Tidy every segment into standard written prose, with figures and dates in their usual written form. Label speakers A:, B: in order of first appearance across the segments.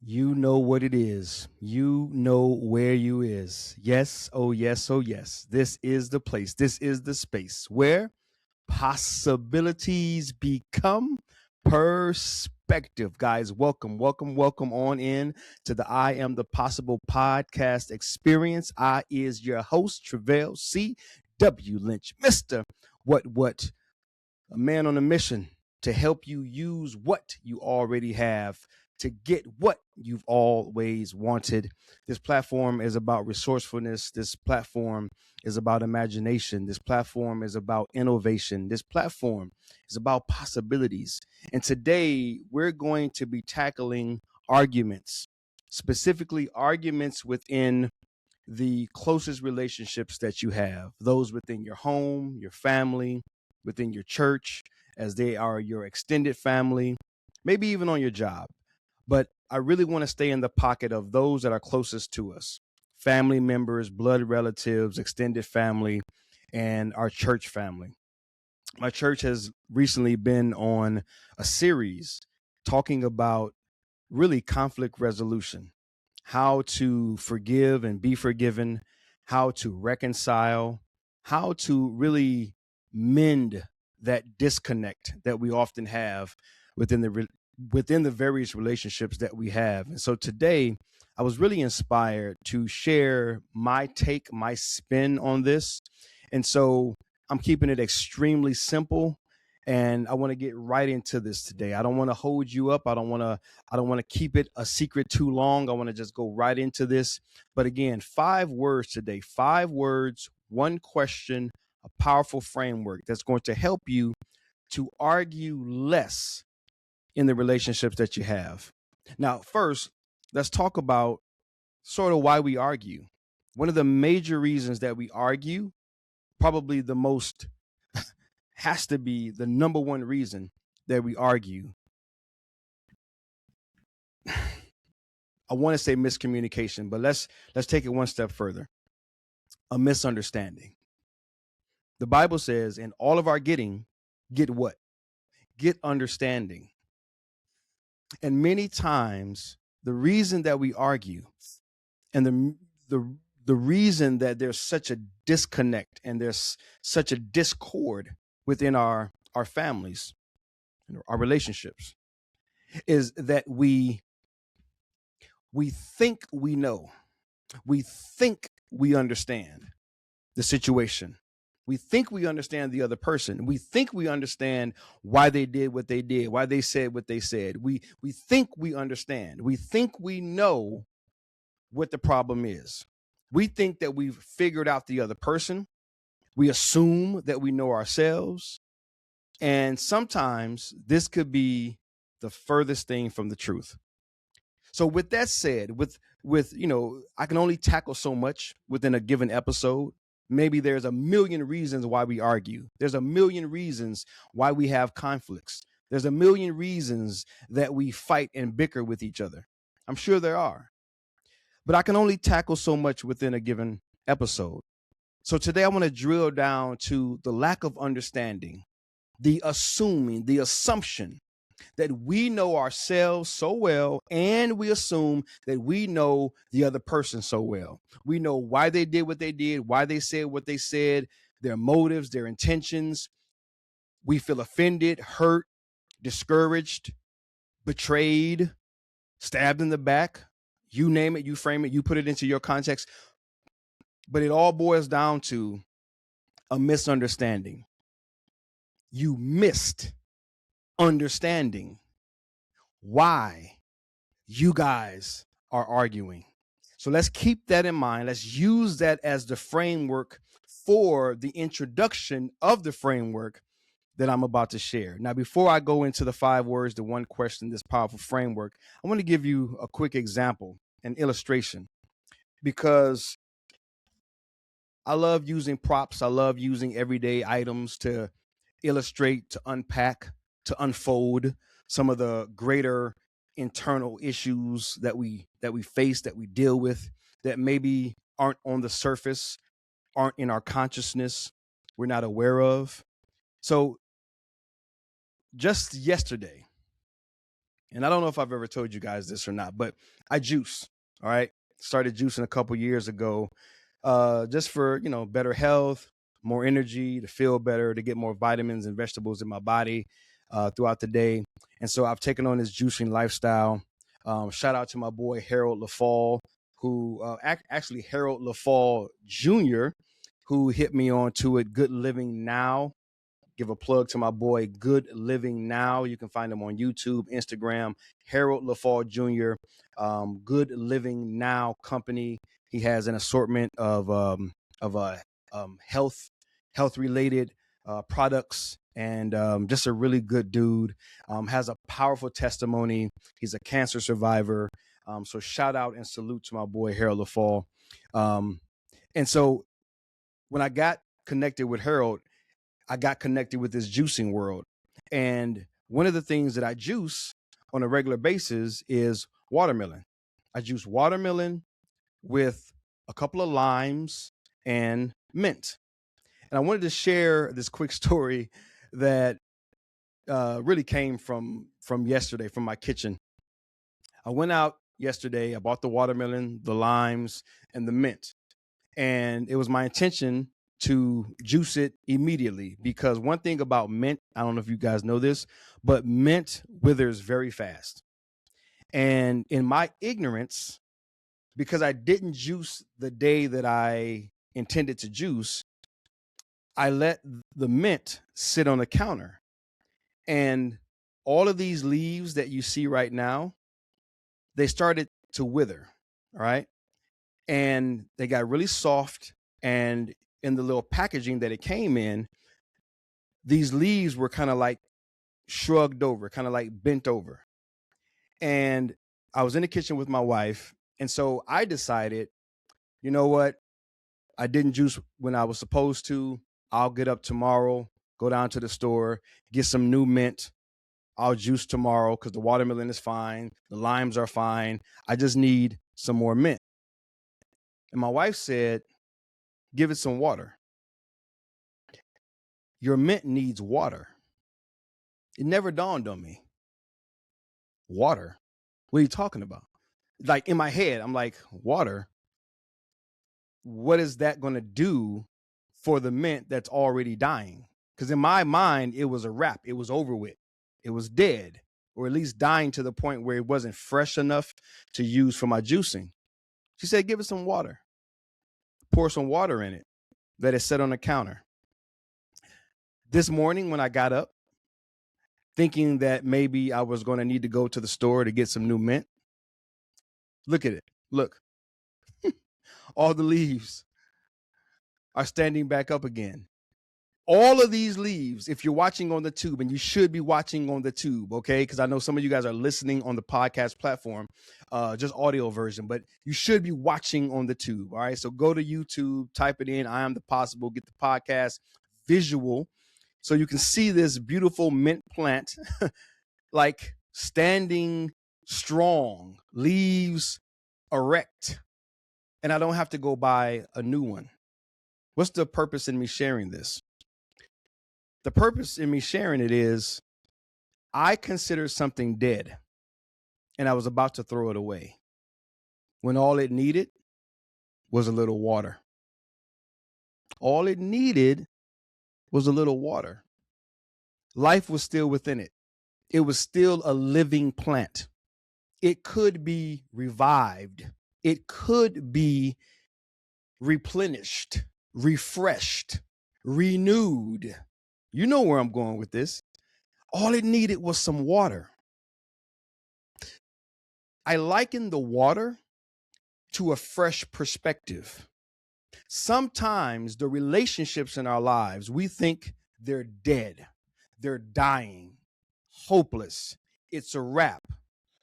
A: You know what it is. You know where you is. Yes, oh yes, oh yes. This is the place. This is the space where possibilities become perspective. Guys, welcome on in to the I Am the Possible podcast experience. I is your host, Travell C. W. Lynch. Mr. What? A man on a mission to help you use what you already have to get what you've always wanted. This platform is about resourcefulness. This platform is about imagination. This platform is about innovation. This platform is about possibilities. And today we're going to be tackling arguments, specifically arguments within the closest relationships that you have, those within your home, your family, within your church, as they are your extended family, maybe even on your job. But I really want to stay in the pocket of those that are closest to us: family members, blood relatives, extended family, and our church family. My church has recently been on a series talking about really conflict resolution, how to forgive and be forgiven, how to reconcile, how to really mend that disconnect that we often have within within the various relationships that we have. And so today I was really inspired to share my take, my spin on this. And so I'm keeping it extremely simple, and I want to get right into this today. I don't want to hold you up. I don't want to keep it a secret too long. I want to just go right into this. But again, 5 words today. 5 words, one question, a powerful framework that's going to help you to argue less in the relationships that you have. Now, first, let's talk about sort of why we argue. One of the major reasons that we argue, probably the most, has to be the number one reason that we argue. I want to say miscommunication, but let's take it one step further. A misunderstanding. The Bible says, in all of our getting, get what? Get understanding. And many times, the reason that we argue, and the reason that there's such a disconnect and there's such a discord within our families and our relationships, is that we think we know, we think we understand the situation, we think we understand the other person, we think we understand why they did what they did, why they said what they said. We think we understand, we think we know what the problem is. We think that we've figured out the other person. We assume that we know ourselves. And sometimes this could be the furthest thing from the truth. So with that said, with I can only tackle so much within a given episode. Maybe there's a million reasons why we argue. There's a million reasons why we have conflicts. There's a million reasons that we fight and bicker with each other. I'm sure there are. But I can only tackle so much within a given episode. So today I want to drill down to the lack of understanding, the assuming, the assumption that we know ourselves so well, and we assume that we know the other person so well. We know why they did what they did, why they said what they said, their motives, their intentions. We feel offended, hurt, discouraged, betrayed, stabbed in the back. You name it, you frame it, you put it into your context. But it all boils down to a misunderstanding. You missed understanding why you guys are arguing. So let's keep that in mind. Let's use that as the framework for the introduction of the framework that I'm about to share. Now, before I go into the 5 words, the one question, this powerful framework, I want to give you a quick example, an illustration, because I love using props. I love using everyday items to illustrate, to unpack, to unfold some of the greater internal issues that we face, that we deal with, that maybe aren't on the surface, aren't in our consciousness, we're not aware of. So just yesterday, And I don't know if I've ever told you guys this or not, but I juice. All right. Started juicing a couple years ago, just for, better health, more energy, to feel better, to get more vitamins and vegetables in my body throughout the day. And so I've taken on this juicing lifestyle. Shout out to my boy, Harold LaFall, who actually Harold LaFall Jr., who hit me on to it. Good Living Now. Give a plug to my boy, Good Living Now. You can find him on YouTube, Instagram, Harold LaFall Jr. Good Living Now company. He has an assortment of health related products, and just a really good dude. Has a powerful testimony. He's a cancer survivor. So shout out and salute to my boy Harold LaFall. And so when I got connected with Harold, I got connected with this juicing world. And one of the things that I juice on a regular basis is watermelon. I juice watermelon with a couple of limes and mint. And I wanted to share this quick story that really came from yesterday, from my kitchen. I went out yesterday, I bought the watermelon, the limes, and the mint. And it was my intention to juice it immediately, because one thing about mint, I don't know if you guys know this, but mint withers very fast. And in my ignorance, because I didn't juice the day that I intended to juice, I let the mint sit on the counter. And all of these leaves that you see right now, they started to wither, all right? And they got really soft, and in the little packaging that it came in, these leaves were kind of like shrugged over, kind of like bent over. And I was in the kitchen with my wife. And so I decided, you know what? I didn't juice when I was supposed to. I'll get up tomorrow, go down to the store, get some new mint. I'll juice tomorrow because the watermelon is fine. The limes are fine. I just need some more mint. And my wife said, give it some water. Your mint needs water. It never dawned on me. Water? What are you talking about? Like in my head, I'm like, water? What is that going to do for the mint that's already dying? Because in my mind, it was a wrap. It was over with. It was dead, or at least dying to the point where it wasn't fresh enough to use for my juicing. She said, give it some water. Pour some water in it. Let it sit on the counter. This morning when I got up, thinking that maybe I was going to need to go to the store to get some new mint, look at it. Look. All the leaves are standing back up again. All of these leaves, if you're watching on the tube, and you should be watching on the tube, okay? Because I know some of you guys are listening on the podcast platform, just audio version, but you should be watching on the tube, all right? So go to YouTube, type it in, iAMthepossible, get the podcast visual so you can see this beautiful mint plant like standing strong, leaves erect, and I don't have to go buy a new one. What's the purpose in me sharing this? The purpose in me sharing it is I considered something dead and I was about to throw it away when all it needed was a little water. All it needed was a little water. Life was still within it. It was still a living plant. It could be revived. It could be replenished, refreshed, renewed. You know where I'm going with this. All it needed was some water. I liken the water to a fresh perspective. Sometimes the relationships in our lives, we think they're dead, they're dying, hopeless. It's a wrap.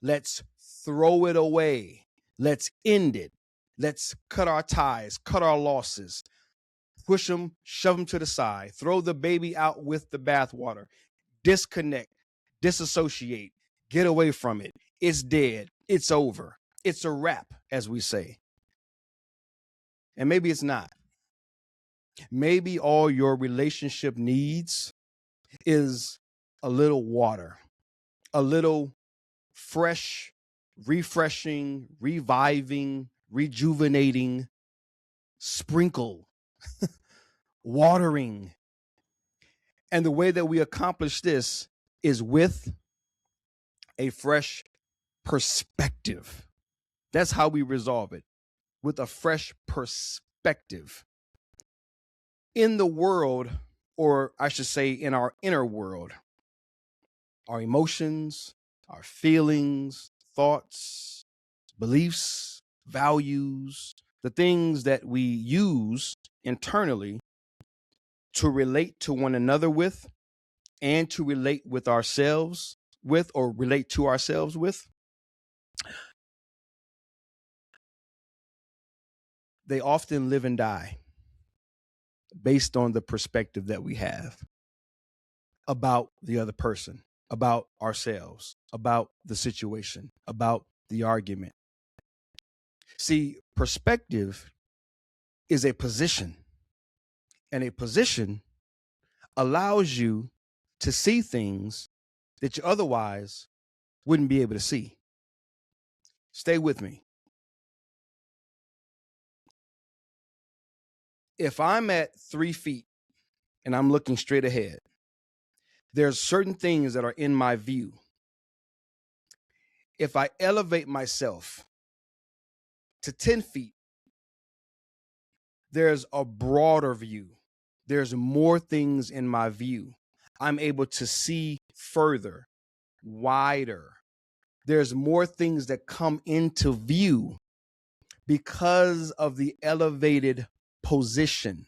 A: Let's throw it away. Let's end it. Let's cut our ties, cut our losses, push them, shove them to the side, throw the baby out with the bathwater, disconnect, disassociate, get away from it. It's dead. It's over. It's a wrap, as we say. And maybe it's not. Maybe all your relationship needs is a little water, a little fresh, refreshing, reviving, rejuvenating, sprinkle, watering. And the way that we accomplish this is with a fresh perspective. That's how we resolve it, with a fresh perspective. In the world, or I should say in our inner world, our emotions, our feelings, thoughts, beliefs, values, the things that we use internally to relate to one another with and to relate with ourselves with, or relate to ourselves with, they often live and die based on the perspective that we have about the other person, about ourselves, about the situation, about the argument. See, perspective is a position, and a position allows you to see things that you otherwise wouldn't be able to see. Stay with me. If I'm at 3 feet and I'm looking straight ahead, there's certain things that are in my view. If I elevate myself to 10 feet, there's a broader view. There's more things in my view. I'm able to see further, wider. There's more things that come into view because of the elevated position,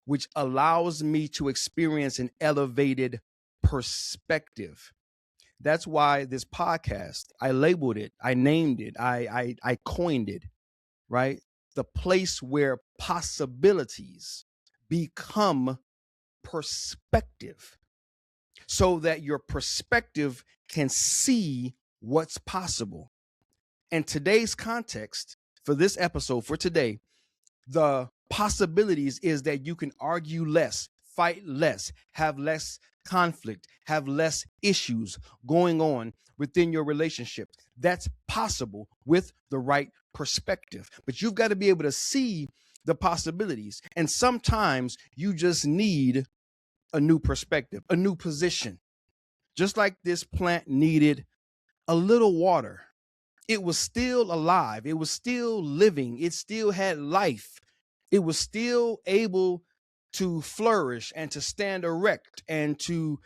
A: which allows me to experience an elevated perspective. That's why this podcast, I labeled it, I named it, I coined it, right? The place where possibilities become perspective, so that your perspective can see what's possible. And today's context for this episode, for today, the possibilities is that you can argue less, fight less, have less conflict, have less issues going on within your relationship. That's possible with the right perspective. But you've got to be able to see the possibilities. And sometimes you just need a new perspective, a new position. Just like this plant needed a little water. It was still alive. It was still living. It still had life. It was still able to flourish and to stand erect and to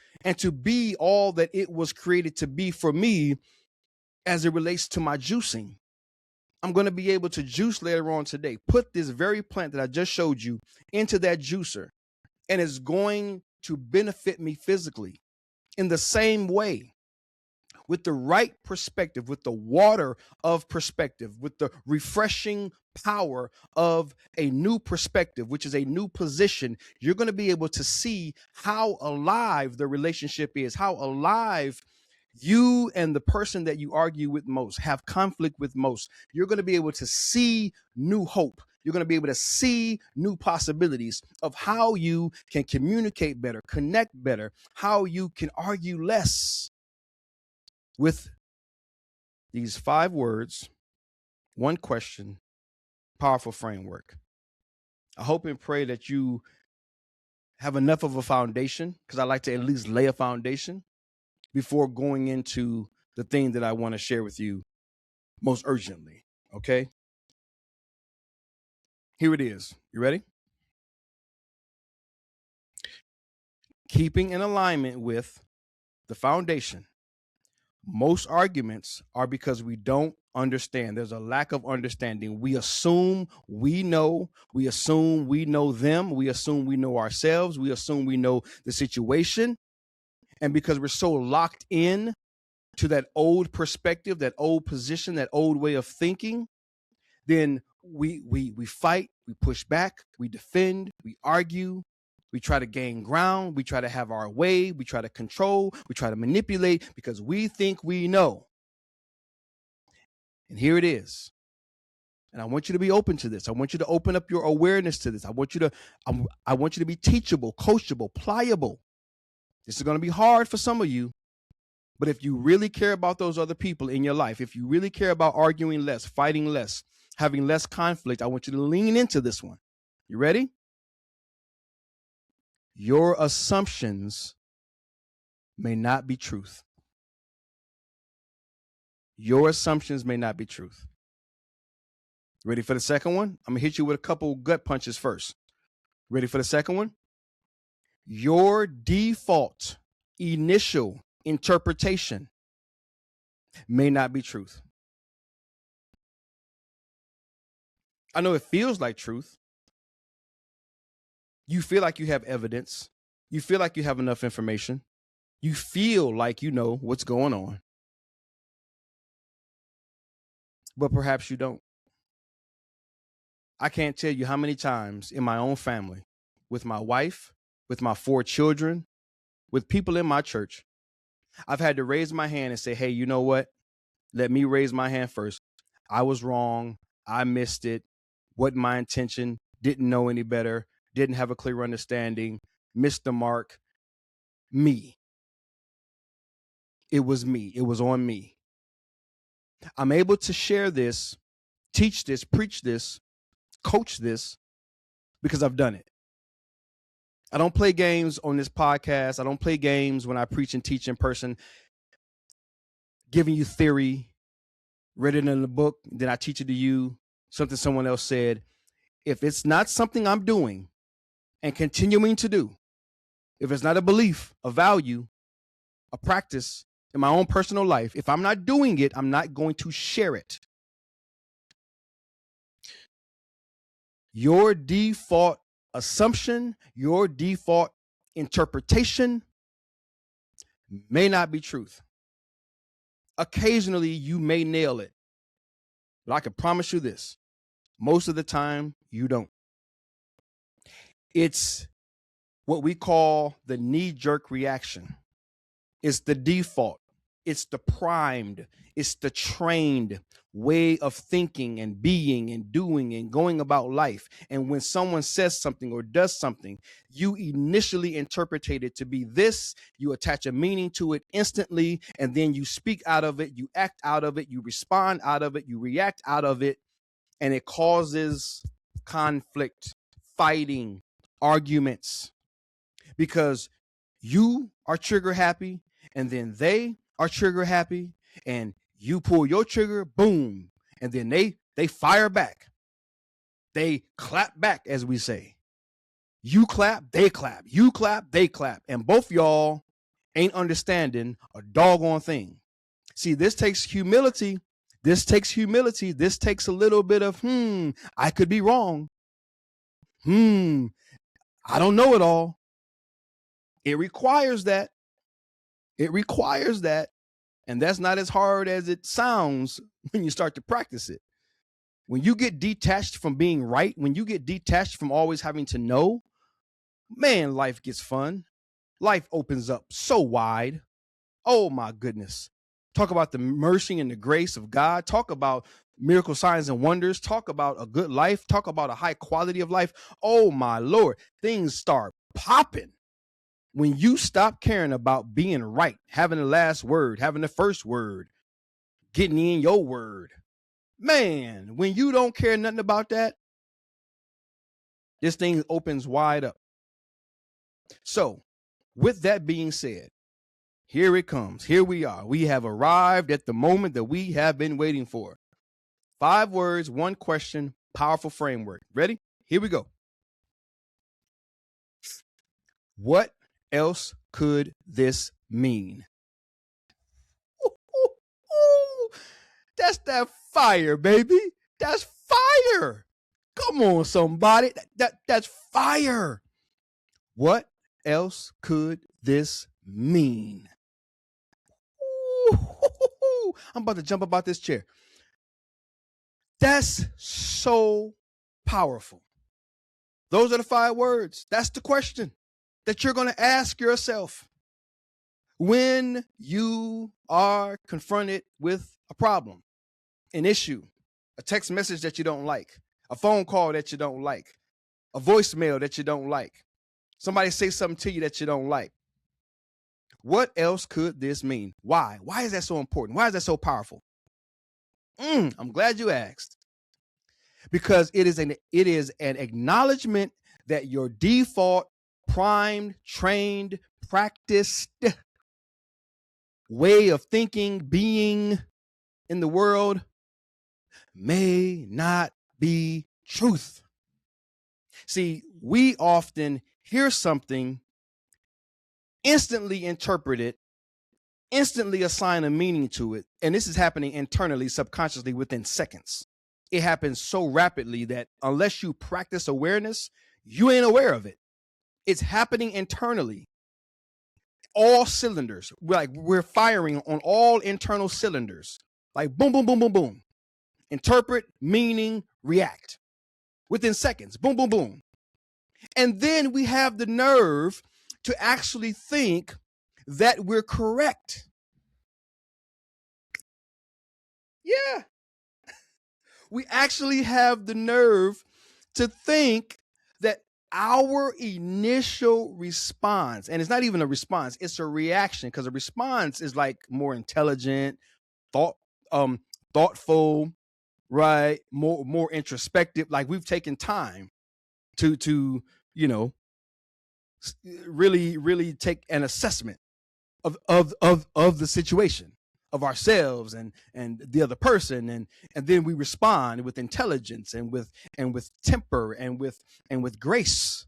A: be all that it was created to be for me as it relates to my juicing. I'm going to be able to juice later on today. Put this very plant that I just showed you into that juicer, and it's going to benefit me physically in the same way. With the right perspective, with the water of perspective, with the refreshing power of a new perspective, which is a new position, you're going to be able to see how alive the relationship is, how alive you and the person that you argue with most, have conflict with most. You're going to be able to see new hope. You're going to be able to see new possibilities of how you can communicate better, connect better, how you can argue less. With these 5 words, 1 question, powerful framework. I hope and pray that you have enough of a foundation, because I like to at least lay a foundation before going into the thing that I want to share with you most urgently. Okay? Here it is. You ready? Keeping in alignment with the foundation. Most arguments are because we don't understand. There's a lack of understanding. We assume we know. We assume we know them. We assume we know ourselves. We assume we know the situation. And because we're so locked in to that old perspective, that old position, that old way of thinking, then we fight, we push back, we defend, we argue. We try to gain ground. We try to have our way. We try to control. We try to manipulate because we think we know. And here it is. And I want you to be open to this. I want you to open up your awareness to this. I want you to be teachable, coachable, pliable. This is going to be hard for some of you. But if you really care about those other people in your life, if you really care about arguing less, fighting less, having less conflict, I want you to lean into this one. You ready? Your assumptions may not be truth. Your assumptions may not be truth. Ready for the second one? I'm going to hit you with a couple gut punches first. Ready for the second one? Your default initial interpretation may not be truth. I know it feels like truth. You feel like you have evidence. You feel like you have enough information. You feel like you know what's going on. But perhaps you don't. I can't tell you how many times in my own family, with my wife, with my 4 children, with people in my church, I've had to raise my hand and say, hey, you know what? Let me raise my hand first. I was wrong. I missed it. Wasn't my intention. Didn't know any better. Didn't have a clear understanding. Missed the mark. Me. It was me. It was on me. I'm able to share this, teach this, preach this, coach this because I've done it. I don't play games on this podcast. I don't play games when I preach and teach in person, giving you theory, read it in the book, then I teach it to you, something someone else said. If it's not something I'm doing and continuing to do, if it's not a belief, a value, a practice in my own personal life, if I'm not doing it, I'm not going to share it. Your default assumption, your default interpretation may not be truth. Occasionally, you may nail it, but I can promise you this. Most of the time, you don't. It's what we call the knee-jerk reaction. It's the default. It's the primed. It's the trained way of thinking and being and doing and going about life. And when someone says something or does something, you initially interpret it to be this, you attach a meaning to it instantly, and then you speak out of it, you act out of it, you respond out of it, you react out of it, and it causes conflict, fighting, arguments, because you are trigger happy, and then they are trigger happy, and you pull your trigger, boom, and then they fire back. They clap back, as we say. You clap, they clap. You clap, they clap. And both y'all ain't understanding a doggone thing. See, this takes humility. This takes humility. This takes a little bit of, I could be wrong. I don't know it all. It requires that. It requires that. And that's not as hard as it sounds when you start to practice it. When you get detached from being right, when you get detached from always having to know, man, life gets fun. Life opens up so wide. Oh, my goodness. Talk about the mercy and the grace of God. Talk about miracle signs and wonders. Talk about a good life. Talk about a high quality of life. Oh, my Lord. Things start popping. When you stop caring about being right, having the last word, having the first word, getting in your word, man, when you don't care nothing about that, this thing opens wide up. So with that being said, here it comes. Here we are. We have arrived at the moment that we have been waiting for. 5 words, 1 question, powerful framework. Ready? Here we go. What else could this mean? That's that fire, baby. That's fire. Come on, somebody. That's fire. What else could this mean? I'm about to jump about this chair. That's so powerful. Those are the 5 words. That's the question that you're going to ask yourself when you are confronted with a problem, an issue, a text message that you don't like, a phone call that you don't like, a voicemail that you don't like, somebody say something to you that you don't like. What else could this mean? Why? Why is that so important? Why is that so powerful? I'm glad you asked. Because it is an acknowledgement that your default, primed, trained, practiced way of thinking, being in the world may not be truth. See, we often hear something, instantly interpret it, instantly assign a meaning to it, and this is happening internally, subconsciously, within seconds. It happens so rapidly that unless you practice awareness, you ain't aware of it. It's happening internally. All cylinders, we're firing on all internal cylinders. Like boom, boom, boom, boom, boom. Interpret, meaning, react. Within seconds, boom, boom, boom. And then we have the nerve to actually think that we're correct. Yeah. We actually have the nerve to think that our initial response, and it's not even a response, it's a reaction, because a response is like more intelligent, thoughtful, right? More introspective. Like we've taken time to really take an assessment of the situation, of ourselves and the other person, and then we respond with intelligence and with temper and with grace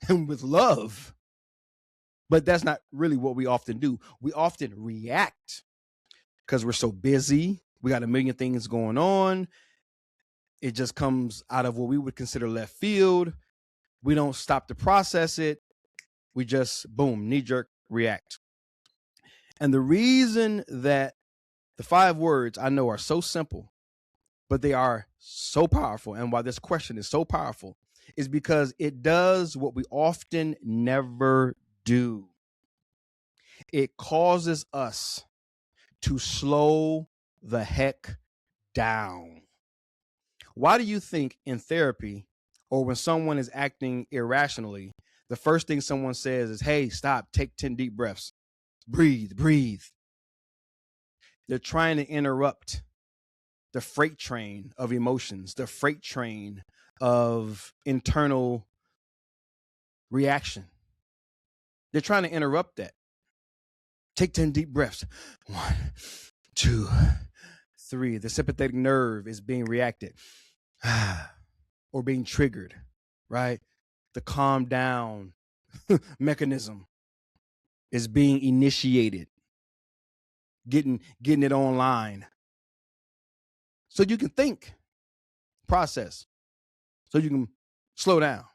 A: and with love. But that's not really what we often do. We often react because we're so busy. We got a million things going on. It just comes out of what we would consider left field. We don't stop to process it. We just, boom, knee-jerk react. And the reason that the 5 words I know are so simple, but they are so powerful, and why this question is so powerful, is because it does what we often never do. It causes us to slow the heck down. Why do you think in therapy, or when someone is acting irrationally, the first thing someone says is, hey, stop, take 10 deep breaths, breathe. They're trying to interrupt the freight train of emotions, the freight train of internal reaction. They're trying to interrupt that. Take 10 deep breaths. 1, 2, 3. The sympathetic nerve is being reacted or being triggered, right? The calm down mechanism is being initiated, getting it online. So you can think, process, so you can slow down,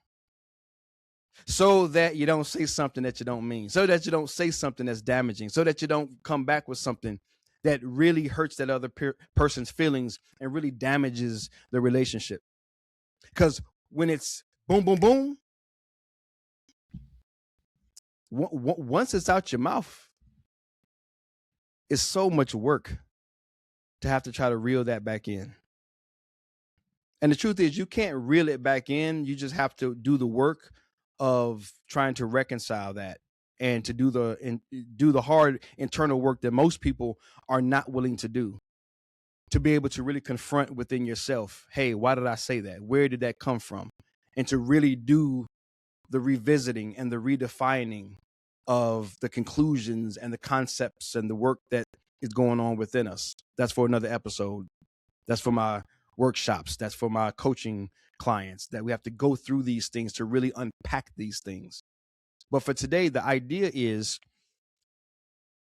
A: so that you don't say something that you don't mean, so that you don't say something that's damaging, so that you don't come back with something that really hurts that other person's feelings and really damages the relationship. Because when it's boom, boom, boom, once it's out your mouth, it's so much work to have to try to reel that back in. And the truth is, you can't reel it back in. You just have to do the work of trying to reconcile that, and to do the hard internal work that most people are not willing to do, to be able to really confront within yourself, hey, why did I say that? Where did that come from? And to really do the revisiting and the redefining of the conclusions and the concepts and the work that is going on within us. That's for another episode. That's for my workshops. That's for my coaching clients, that we have to go through these things to really unpack these things. But for today, the idea is,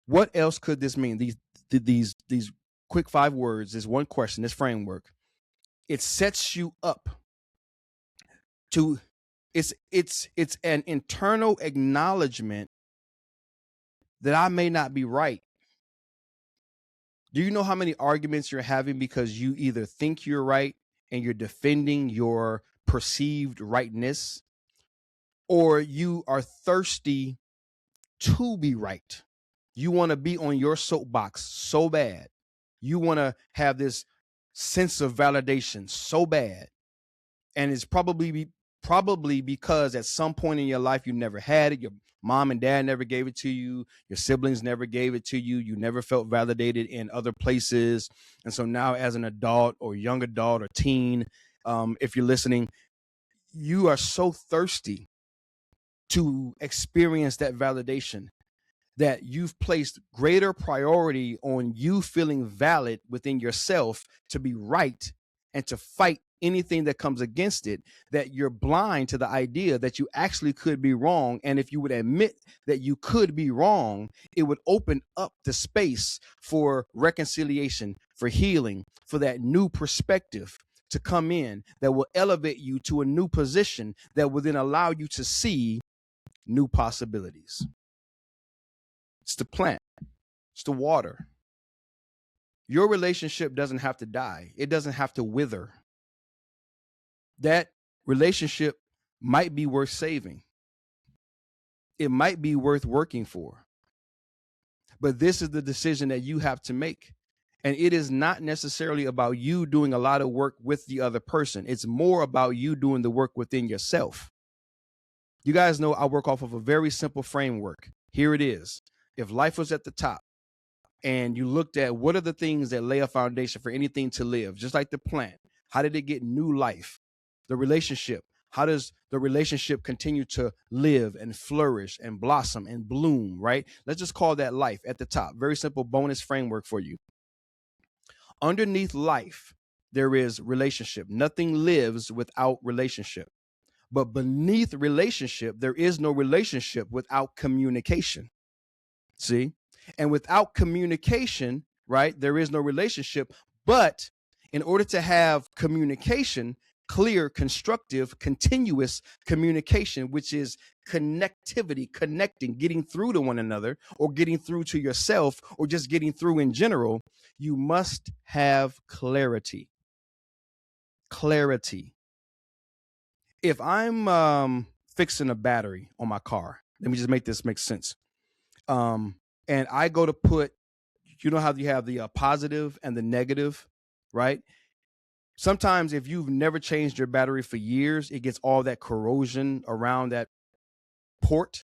A: what else could this mean? These quick 5 words, this one question, this framework, it sets you up to, it's an internal acknowledgement that I may not be right. Do you know how many arguments you're having because you either think you're right and you're defending your perceived rightness, or you are thirsty to be right? You want to be on your soapbox so bad. You want to have this sense of validation so bad. And it's probably probably because at some point in your life you never had it. Your mom and dad never gave it to you. Your siblings never gave it to you. You never felt validated in other places. And so now as an adult or young adult or teen, if you're listening, you are so thirsty to experience that validation that you've placed greater priority on you feeling valid within yourself to be right and to fight anything that comes against it, that you're blind to the idea that you actually could be wrong. And if you would admit that you could be wrong, it would open up the space for reconciliation, for healing, for that new perspective to come in that will elevate you to a new position that will then allow you to see new possibilities. It's the plant. It's the water. Your relationship doesn't have to die. It doesn't have to wither. That relationship might be worth saving. It might be worth working for. But this is the decision that you have to make. And it is not necessarily about you doing a lot of work with the other person. It's more about you doing the work within yourself. You guys know I work off of a very simple framework. Here it is. If life was at the top and you looked at what are the things that lay a foundation for anything to live, just like the plant, how did it get new life? The relationship, how does the relationship continue to live and flourish and blossom and bloom, right? Let's just call that life at the top. Very simple bonus framework for you. Underneath life, there is relationship. Nothing lives without relationship. But beneath relationship, there is no relationship without communication. See? And without communication, right, there is no relationship. But in order to have communication, clear, constructive, continuous communication, which is connectivity, connecting, getting through to one another or getting through to yourself or just getting through in general, you must have clarity. Clarity. If I'm fixing a battery on my car, let me just make this make sense. And I go to put, you know how you have the positive and the negative, right? Sometimes if you've never changed your battery for years, it gets all that corrosion around that port.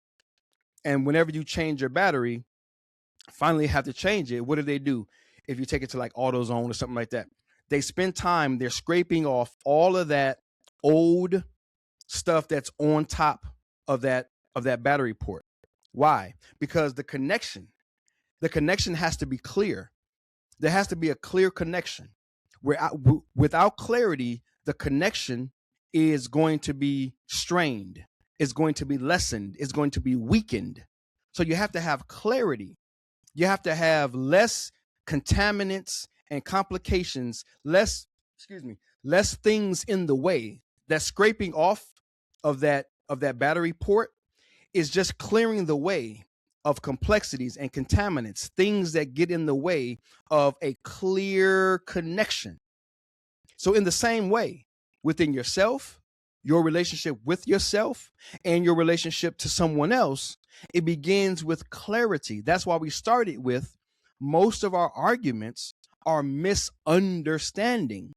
A: And whenever you change your battery, finally have to change it. What do? If you take it to like AutoZone or something like that, they spend time, they're scraping off all of that old stuff that's on top of that battery port. Why? Because the connection has to be clear. There has to be a clear connection. Without clarity, the connection is going to be strained. It's going to be lessened. It's going to be weakened. So you have to have clarity. You have to have less contaminants and complications, less things in the way. That scraping off of that battery port is just clearing the way of complexities and contaminants, things that get in the way of a clear connection. So in the same way, within yourself, your relationship with yourself and your relationship to someone else, it begins with clarity. That's why we started with most of our arguments are misunderstanding.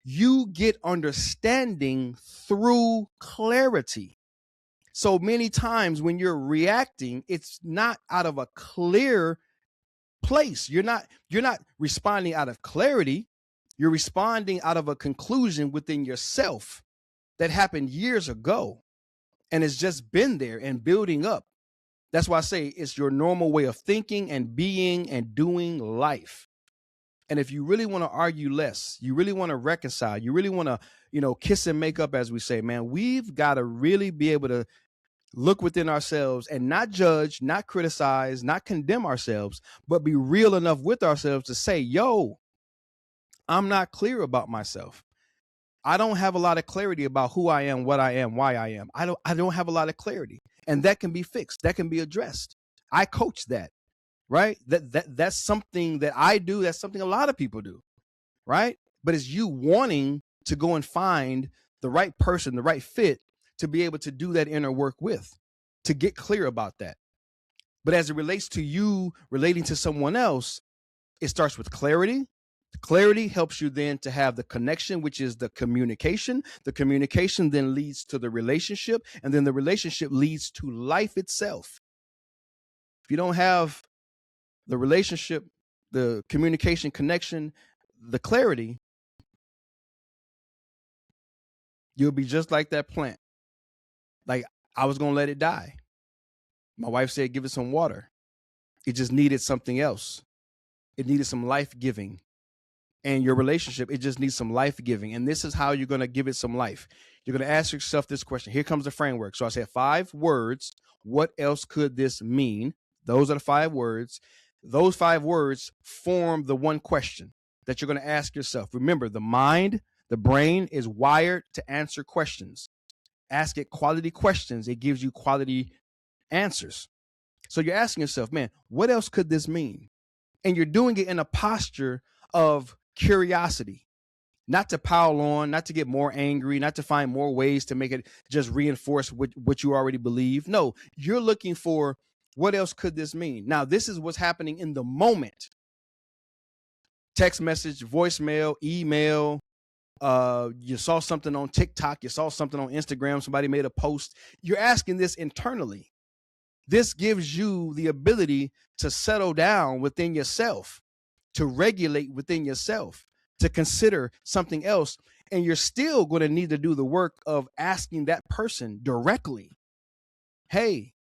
A: You get understanding through clarity. So many times when you're reacting, it's not out of a clear place. You're not responding out of clarity. You're responding out of a conclusion within yourself that happened years ago and it's just been there and building up. That's why I say it's your normal way of thinking and being and doing life. And if you really want to argue less, you really want to reconcile, you really want to, kiss and make up, as we say, man, we've got to really be able to look within ourselves and not judge, not criticize, not condemn ourselves, but be real enough with ourselves to say, yo, I'm not clear about myself. I don't have a lot of clarity about who I am, what I am, why I am. I don't have a lot of clarity, and that can be fixed. That can be addressed. I coach that, right? That's something that I do. That's something a lot of people do, right? But it's you wanting to go and find the right person, the right fit to be able to do that inner work with, to get clear about that. But as it relates to you relating to someone else, it starts with clarity. Clarity helps you then to have the connection, which is the communication. The communication then leads to the relationship, and then the relationship leads to life itself. If you don't have the relationship, the communication, connection, the clarity, you'll be just like that plant. Like, I was going to let it die. My wife said, give it some water. It just needed something else. It needed some life giving. And your relationship, it just needs some life giving. And this is how you're going to give it some life. You're going to ask yourself this question. Here comes the framework. So I said 5 words. What else could this mean? Those are the 5 words. Those 5 words form the one question that you're going to ask yourself. Remember, the mind, the brain is wired to answer questions. Ask it quality questions. It gives you quality answers. So you're asking yourself, man, what else could this mean? And you're doing it in a posture of curiosity, not to pile on, not to get more angry, not to find more ways to make it just reinforce what you already believe. No, you're looking for what else could this mean? Now, this is what's happening in the moment. Text message, voicemail, email. You saw something on TikTok. You saw something on Instagram. Somebody made a post. You're asking this internally. This gives you the ability to settle down within yourself, to regulate within yourself, to consider something else. And you're still going to need to do the work of asking that person directly, hey,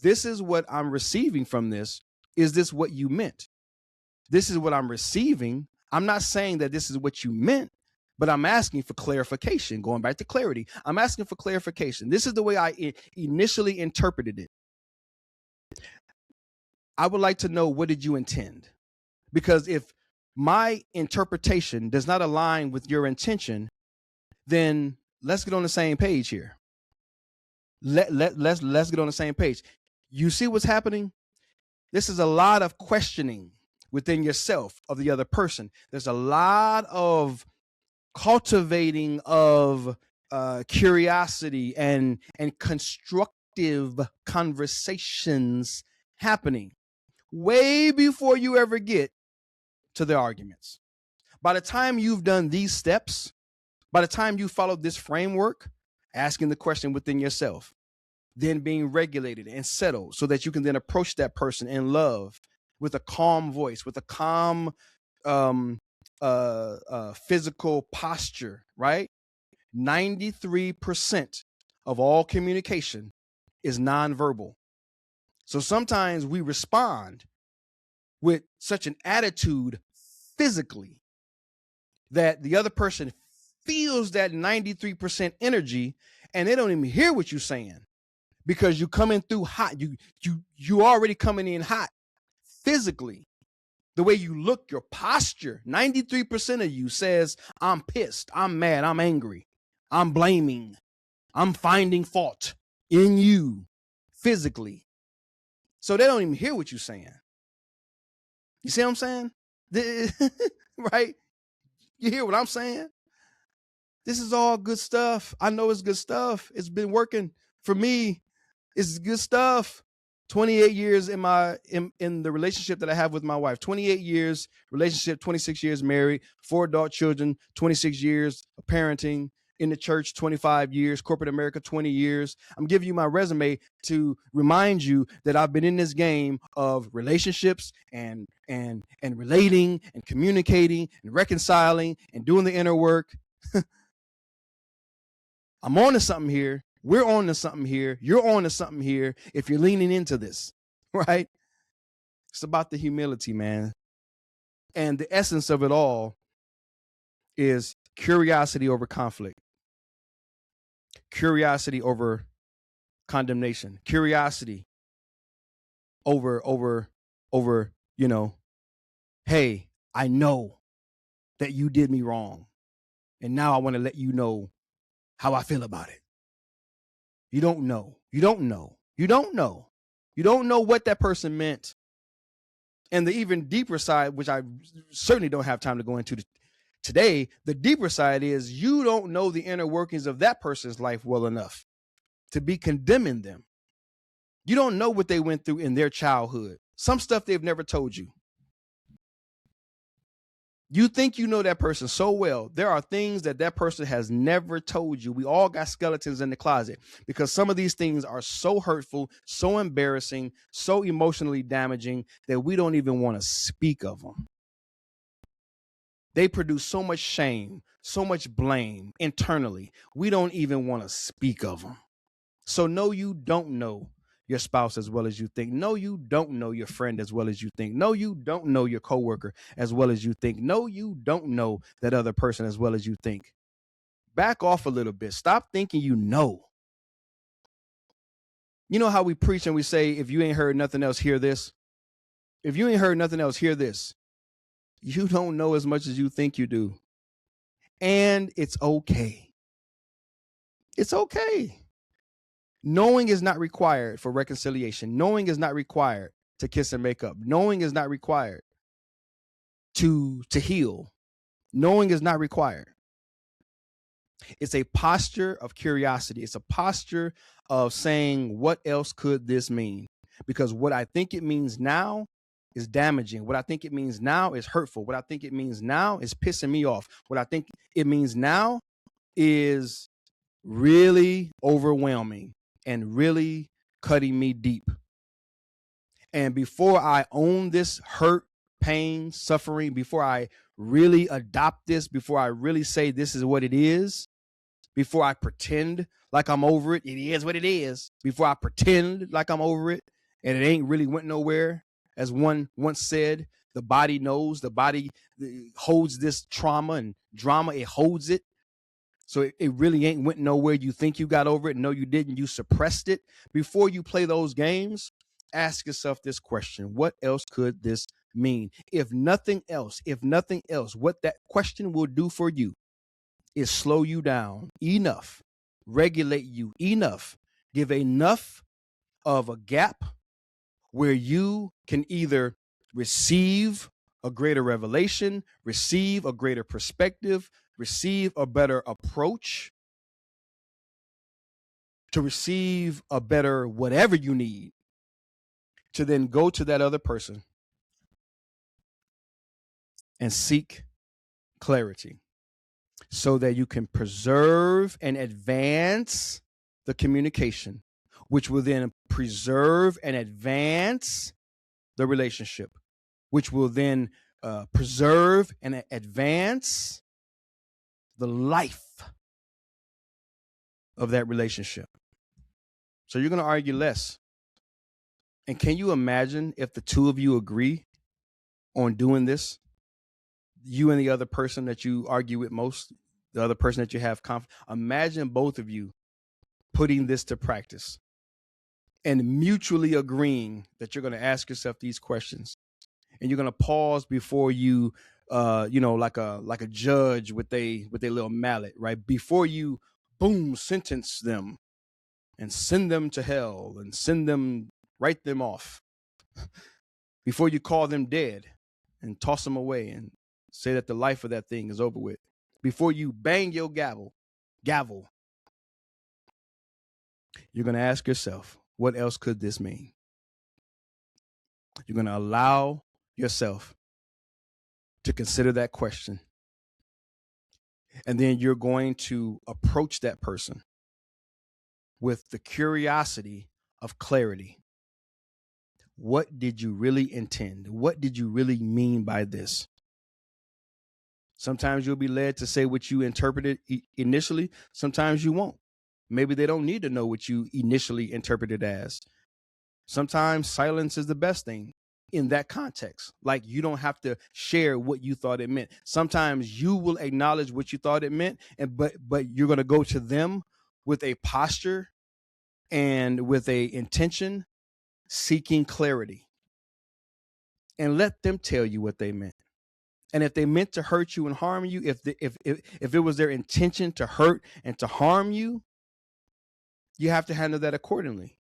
A: this is what I'm receiving from this. Is this what you meant? This is what I'm receiving. I'm not saying that this is what you meant, but I'm asking for clarification. Going back to clarity, I'm asking for clarification. This is the way I initially interpreted it. I would like to know, what did you intend? Because if my interpretation does not align with your intention, then let's get on the same page here. Let's get on the same page. You see what's happening? This is a lot of questioning within yourself of the other person. There's a lot of cultivating of curiosity and constructive conversations happening way before you ever get to the arguments. By the time you've done these steps, by the time you followed this framework, asking the question within yourself, then being regulated and settled so that you can then approach that person in love with a calm voice, with a calm physical posture, right? 93% of all communication is nonverbal. So sometimes we respond with such an attitude physically that the other person feels that 93% energy and they don't even hear what you're saying because you coming through hot. You already coming in hot physically. The way you look, your posture, 93% of you says, I'm pissed, I'm mad, I'm angry, I'm blaming, I'm finding fault in you physically. So they don't even hear what you're saying. You see what I'm saying? Right? You hear what I'm saying? This is all good stuff. I know it's good stuff. It's been working for me. It's good stuff. 28 years in the relationship that I have with my wife. 28 years relationship, 26 years married, 4 adult children, 26 years of parenting, in the church, 25 years, corporate America, 20 years. I'm giving you my resume to remind you that I've been in this game of relationships and relating and communicating and reconciling and doing the inner work. I'm on to something here. We're on to something here. You're on to something here if you're leaning into this, right? It's about the humility, man. And the essence of it all is curiosity over conflict. Curiosity over condemnation. Curiosity over, hey, I know that you did me wrong. And now I want to let you know how I feel about it. You don't know. You don't know. You don't know. You don't know what that person meant. And the even deeper side, which I certainly don't have time to go into today, the deeper side is you don't know the inner workings of that person's life well enough to be condemning them. You don't know what they went through in their childhood. Some stuff they've never told you. You think you know that person so well. There are things that that person has never told you. We all got skeletons in the closet because some of these things are so hurtful, so embarrassing, so emotionally damaging that we don't even want to speak of them. They produce so much shame, so much blame internally. We don't even want to speak of them. So no, you don't know your spouse as well as you think. No, you don't know your friend as well as you think. No, you don't know your coworker as well as you think. No, you don't know that other person as well as you think. Back off a little bit. Stop thinking you know. You know how we preach and we say, if you ain't heard nothing else, hear this? If you ain't heard nothing else, hear this. You don't know as much as you think you do. And it's okay. It's okay. Knowing is not required for reconciliation. Knowing is not required to kiss and make up. Knowing is not required to heal. Knowing is not required. It's a posture of curiosity. It's a posture of saying, what else could this mean? Because what I think it means now is damaging. What I think it means now is hurtful. What I think it means now is pissing me off. What I think it means now is really overwhelming and really cutting me deep. And before I own this hurt, pain, suffering, before I really adopt this, before I really say this is what it is, before I pretend like I'm over it, it is what it is, before I pretend like I'm over it and it ain't really went nowhere, as one once said, the body knows, the body holds this trauma and drama, it holds it. So it really ain't went nowhere. You think you got over it. No, you didn't. You suppressed it. Before you play those games, ask yourself this question. What else could this mean? If nothing else, what that question will do for you is slow you down enough, regulate you enough, give enough of a gap where you can either receive a greater revelation, receive a greater perspective, receive a better approach, to receive a better whatever you need, to then go to that other person and seek clarity so that you can preserve and advance the communication, which will then preserve and advance the relationship, which will then preserve and advance the life of that relationship. So you're going to argue less. And can you imagine if the two of you agree on doing this? You and the other person that you argue with most, the other person that you have conflict. Imagine both of you putting this to practice and mutually agreeing that you're going to ask yourself these questions, and you're going to pause before you, like a judge with a little mallet, right? Before you, boom, sentence them and send them to hell and write them off. Before you call them dead and toss them away and say that the life of that thing is over with. Before you bang your gavel, you're going to ask yourself, what else could this mean? You're going to allow yourself to consider that question. And then you're going to approach that person with the curiosity of clarity. What did you really intend? What did you really mean by this? Sometimes you'll be led to say what you interpreted initially. Sometimes you won't. Maybe they don't need to know what you initially interpreted as. Sometimes silence is the best thing in that context. Like, you don't have to share what you thought it meant. Sometimes you will acknowledge what you thought it meant, but you're going to go to them with a posture and with a intention seeking clarity, and let them tell you what they meant. And if they meant to hurt you and harm you, if it was their intention to hurt and to harm you, you have to handle that accordingly.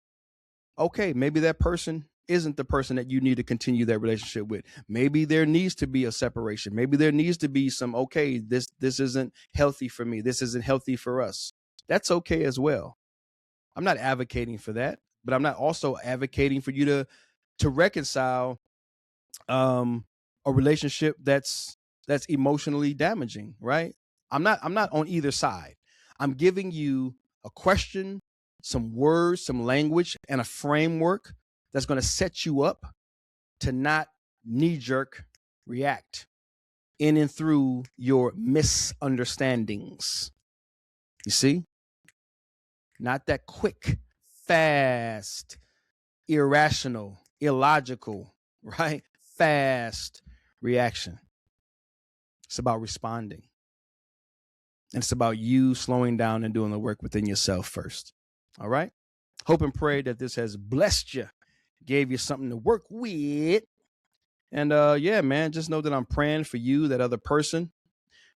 A: Okay, maybe that person isn't the person that you need to continue that relationship with. Maybe there needs to be a separation. Maybe there needs to be some, okay, this isn't healthy for me. This isn't healthy for us. That's okay as well. I'm not advocating for that, but I'm not also advocating for you to reconcile a relationship that's that's emotionally damaging, right? I'm not on either side. I'm giving you a question, some words, some language, and a framework that's going to set you up to not knee-jerk react in and through your misunderstandings. You see? Not that quick, fast, irrational, illogical, right? Fast reaction. It's about responding. And it's about you slowing down and doing the work within yourself first. All right? Hope and pray that this has blessed you, gave you something to work with. And yeah, man, just know that I'm praying for you, that other person,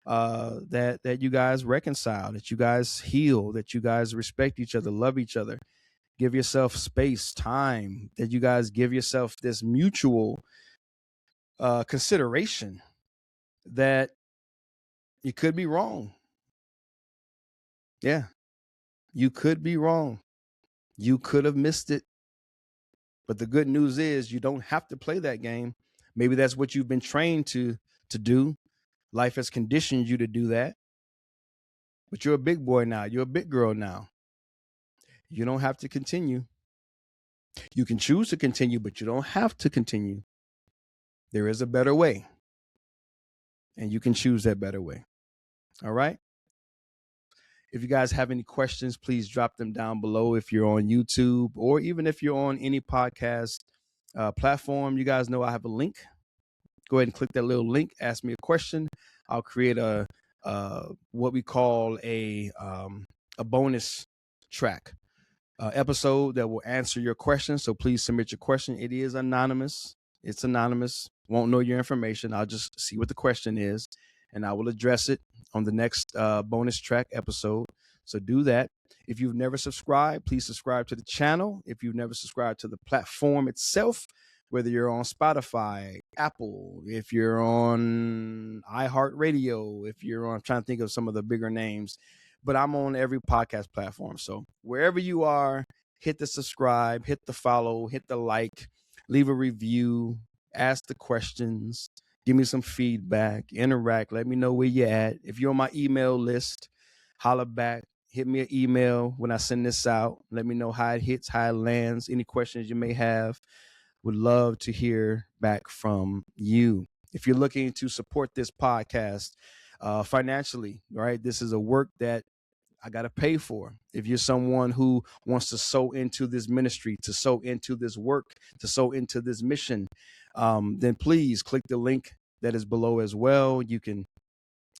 A: that you guys reconcile, that you guys heal, that you guys respect each other, love each other, give yourself space, time, that you guys give yourself this mutual consideration that you could be wrong. Yeah, you could be wrong. You could have missed it. But the good news is you don't have to play that game. Maybe that's what you've been trained to do. Life has conditioned you to do that. But you're a big boy now. You're a big girl now. You don't have to continue. You can choose to continue, but you don't have to continue. There is a better way. And you can choose that better way. All right? If you guys have any questions, please drop them down below if you're on YouTube or even if you're on any podcast platform. You guys know I have a link. Go ahead and click that little link. Ask me a question. I'll create a what we call a bonus track episode that will answer your question. So please submit your question. It is anonymous. It's anonymous. Won't know your information. I'll just see what the question is, and I will address it on the next bonus track episode. So do that. If you've never subscribed, please subscribe to the channel. If you've never subscribed to the platform itself, whether you're on Spotify, Apple, if you're on iHeartRadio, if you're on, I'm trying to think of some of the bigger names, but I'm on every podcast platform. So wherever you are, hit the subscribe, hit the follow, hit the like, leave a review, ask the questions, give me some feedback, interact, let me know where you're at. If you're on my email list, holla back, hit me an email when I send this out. Let me know how it hits, how it lands, any questions you may have. Would love to hear back from you. If you're looking to support this podcast financially, right? This is a work that I got to pay for. If you're someone who wants to sow into this ministry, to sow into this work, to sow into this mission, then please click the link that is below as well. You can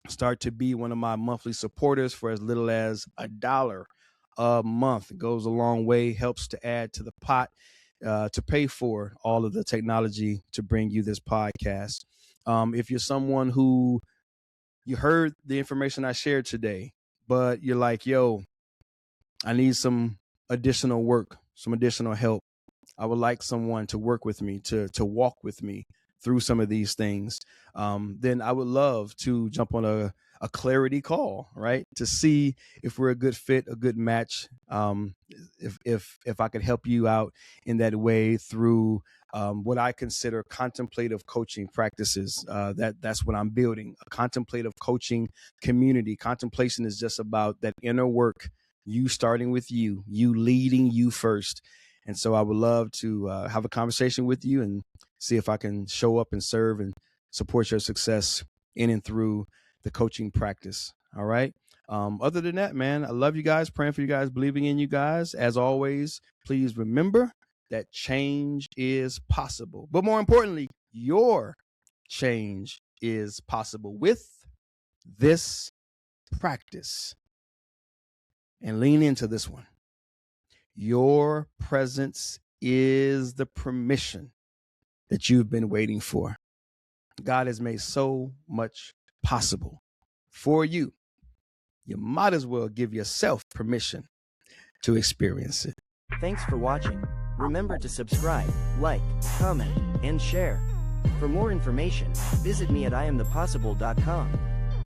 A: start to be one of my monthly supporters for as little as $1 a month. It goes a long way, helps to add to the pot to pay for all of the technology to bring you this podcast. If you're someone who you heard the information I shared today, but you're like, yo, I need some additional work, some additional help. I would like someone to work with me, to walk with me through some of these things. Then I would love to jump on a clarity call, right? To see if we're a good fit, a good match. If I could help you out in that way through what I consider contemplative coaching practices. That's what I'm building, a contemplative coaching community. Contemplation is just about that inner work, you starting with you leading you first. And so I would love to have a conversation with you and see if I can show up and serve and support your success in and through the coaching practice. All right. Other than that, man, I love you guys, praying for you guys, believing in you guys. As always, please remember that change is possible. But more importantly, your change is possible with this practice. And lean into this one. Your presence is the permission that you've been waiting for. God has made so much possible for you. You might as well give yourself permission to experience it.
B: Thanks for watching. Remember to subscribe, like, comment, and share. For more information, visit me at iamthepossible.com.